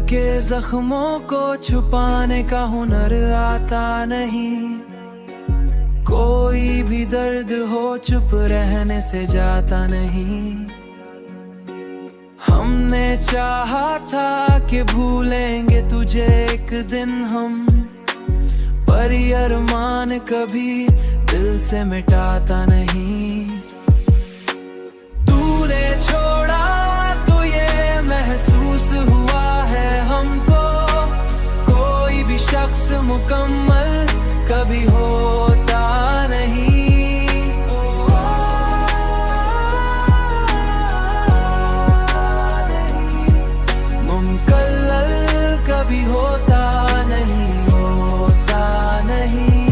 के जख्मों को छुपाने का हुनर आता नहीं। कोई भी दर्द हो चुप रहने से जाता नहीं। हमने चाहा था कि भूलेंगे तुझे एक दिन हम, पर ये अरमान कभी दिल से मिटाता नहीं। तूने छोड़ा तो ये महसूस हुआ है हमको, कोई भी शख्स मुकम्मल कभी होता नहीं। मुकम्मल कभी होता नहीं, होता नहीं।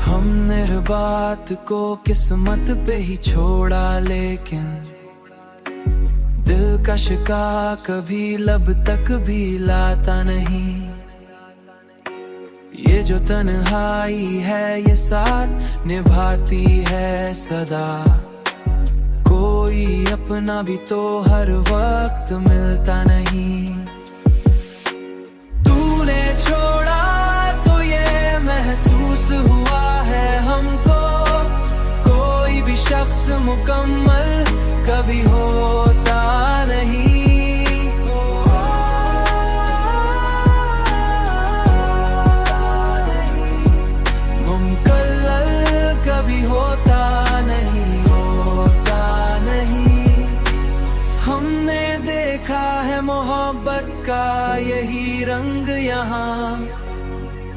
हमने हर बात को किस्मत पे ही छोड़ा, लेकिन दिल का शिका कभी लब तक भी लाता नहीं। ये जो तन्हाई है ये साथ निभाती है सदा, कोई अपना भी तो हर वक्त मिलता नहीं। तूने छोड़ा तो ये महसूस हुआ है हमको, कोई भी शख्स मुकम्मल कभी होता नहीं। मोहब्बत का यही रंग यहाँ,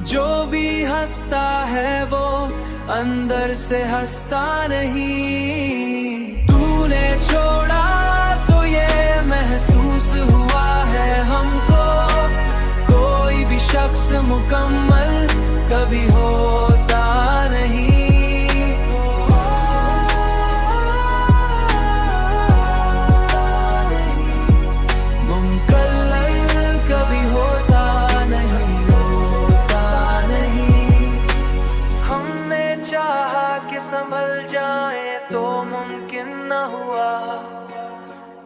जो भी हंसता है वो अंदर से हंसता नहीं। तूने छोड़ा तो ये महसूस हुआ है हमको, कोई भी शख्स मुकम्मल कभी होता नहीं। संभल जाए तो मुमकिन न हुआ,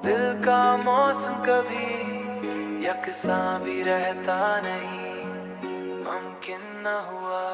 दिल का मौसम कभी यकसा भी रहता नहीं, मुमकिन न हुआ।